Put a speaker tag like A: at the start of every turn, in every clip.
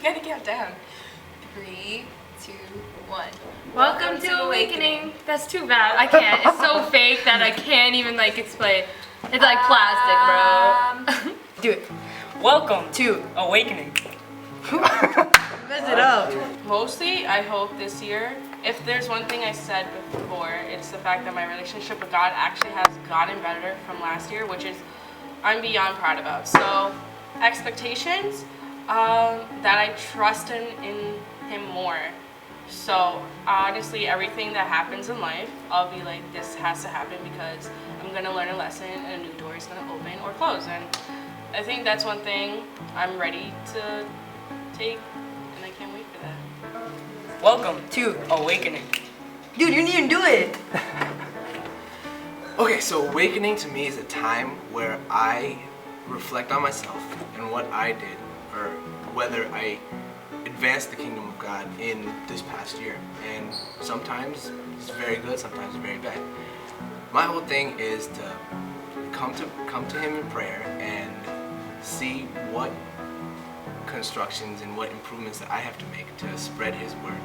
A: gotta count down. 3, 2, 1.
B: Welcome to Awakening. That's too bad. I can't. It's so fake that I can't even explain. It's like plastic, bro.
A: Do it.
C: Welcome to Awakening.
A: Mess it up.
D: Mostly, I hope this year, if there's one thing I said before, it's the fact that my relationship with God actually has gotten better from last year, which is I'm beyond proud about. So, expectations, that I trust in Him more. So, honestly, everything that happens in life, I'll be like, this has to happen because I'm going to learn a lesson and a new door is going to open or close. And I think that's one thing I'm ready to take, and I can't wait for that.
C: Welcome to Awakening.
A: Dude, you didn't even do it.
E: Okay, so awakening to me is a time where I reflect on myself and what I did, or whether I advanced the kingdom of God in this past year. And sometimes it's very good, sometimes it's very bad. My whole thing is to come to Him in prayer and see what constructions and what improvements that I have to make to spread His word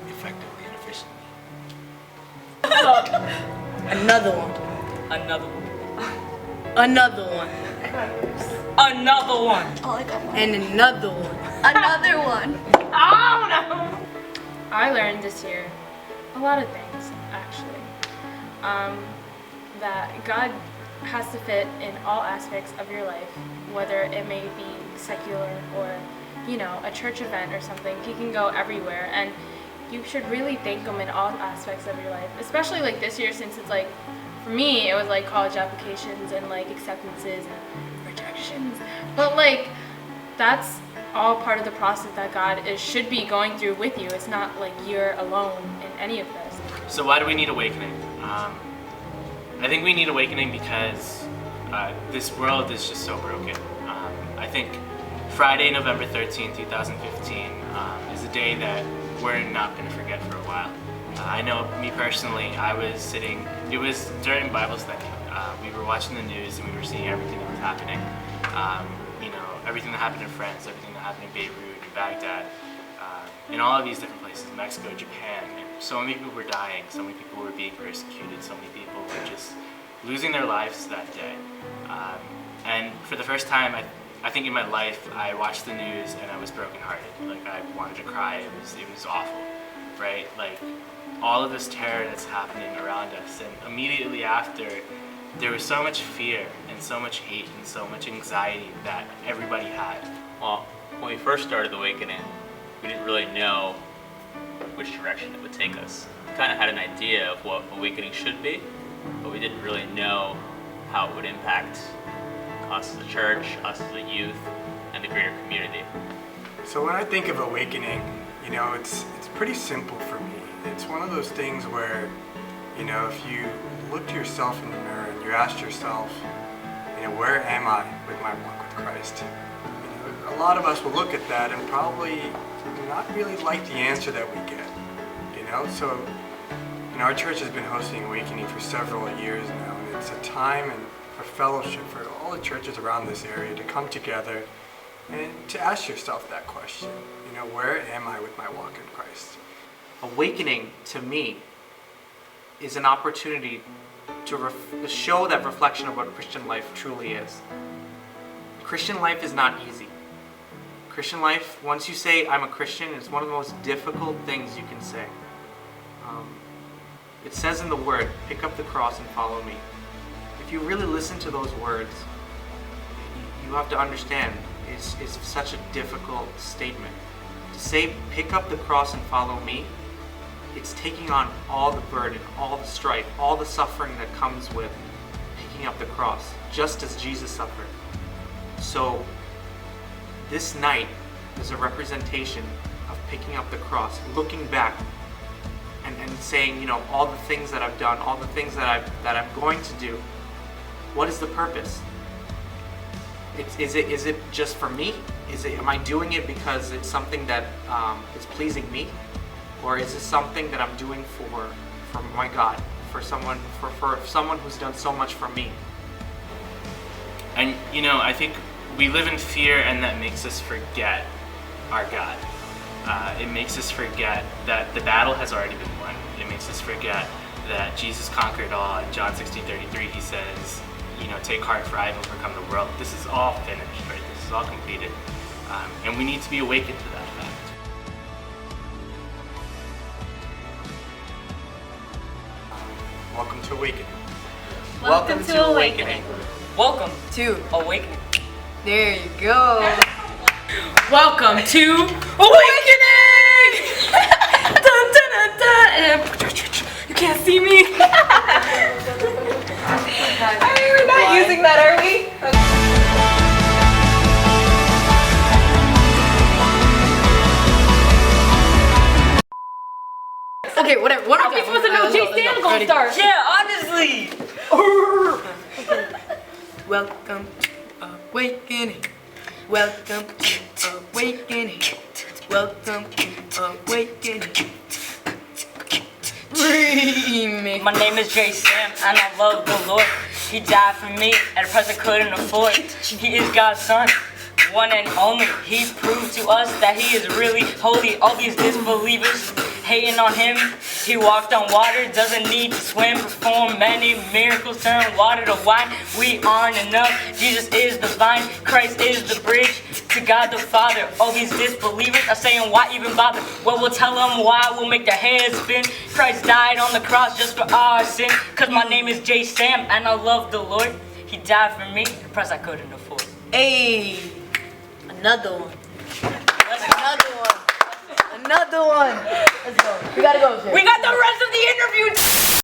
E: effectively and efficiently.
A: Another one.
C: Another one.
A: Another one.
C: Another one.
A: Oh, I got one. And another one. Another one.
B: Oh no! I learned this year a lot of things, actually. That God has to fit in all aspects of your life, whether it may be secular or, a church event or something. He can go everywhere, and you should really thank Him in all aspects of your life, especially this year, since it's for me, it was college applications and acceptances and rejections. But that's all part of the process that God should be going through with you. It's not you're alone in any of this.
F: So why do we need awakening? I think we need awakening because this world is just so broken. I think Friday, November 13, 2015 is a day that we're not going to forget for a while. I know me personally, I was sitting, it was during Bible study. We were watching the news and we were seeing everything that was happening. Everything that happened in France, everything that happened in Beirut, in Baghdad, in all of these different places, Mexico, Japan. And so many people were dying, so many people were being persecuted, so many people were just losing their lives that day. And for the first time, I think in my life, I watched the news and I was brokenhearted. I wanted to cry. It was awful, right? All of this terror that's happening around us, and immediately after, there was so much fear and so much hate and so much anxiety that everybody had.
G: Well, when we first started Awakening, we didn't really know which direction it would take us. We kind of had an idea of what Awakening should be, but we didn't really know how it would impact us as a church, us as a youth, and the greater community.
H: So when I think of Awakening, it's pretty simple for me. It's one of those things where, if you looked yourself in the mirror and you asked yourself, where am I with my walk with Christ? A lot of us will look at that and probably not really like the answer that we get. So our church has been hosting Awakening for several years now, and it's a time and for fellowship for all the churches around this area to come together and to ask yourself that question. Where am I with my walk in Christ?
I: Awakening, to me, is an opportunity to show that reflection of what Christian life truly is. Christian life is not easy. Christian life, once you say, I'm a Christian, is one of the most difficult things you can say. It says in the Word, pick up the cross and follow me. If you really listen to those words, you have to understand it's such a difficult statement. To say, pick up the cross and follow me, it's taking on all the burden, all the strife, all the suffering that comes with picking up the cross, just as Jesus suffered. So this night is a representation of picking up the cross, looking back and saying, all the things that I've done, all the things that I'm going to do. What is the purpose? Is it just for me? Am I doing it because it's something that is pleasing me? Or is it something that I'm doing for my God, for someone who's done so much for me?
F: And I think we live in fear, and that makes us forget our God. It makes us forget that the battle has already been won. It makes us forget that Jesus conquered all. In John 16:33, he says, take heart, for I have overcome the world. This is all finished, right? This is all completed. And we need to be awakened to that fact.
H: Welcome to Awakening.
B: Welcome to Awakening.
C: Welcome to Awakening.
A: There you go.
C: Welcome to Awakening! Dun, dun, dun, dun. And you can't see me.
A: We're not using that, are we? Okay, whatever. What
B: How are we supposed to know Jay Stan's gonna start?
C: Yeah, honestly.
A: Welcome to Awakening. Welcome to Awakening. Welcome to Awakening.
C: My name is Jay Sam, and I love the Lord. He died for me, at present couldn't afford. He is God's son, one and only. He proved to us that he is really holy. All these disbelievers hating on him. He walked on water, doesn't need to swim. Perform many miracles, turn water to wine. We aren't enough. Jesus is the vine, Christ is the bridge to God the Father. All these disbelievers are saying, why even bother? Well, we'll tell them why, we'll make their heads spin. Christ died on the cross just for our sin. Cause my name is Jay Sam, and I love the Lord. He died for me, the price I couldn't afford.
A: Hey, another one. Another one. Another one. Let's go. We gotta go, Jay.
C: We got the rest of the interview.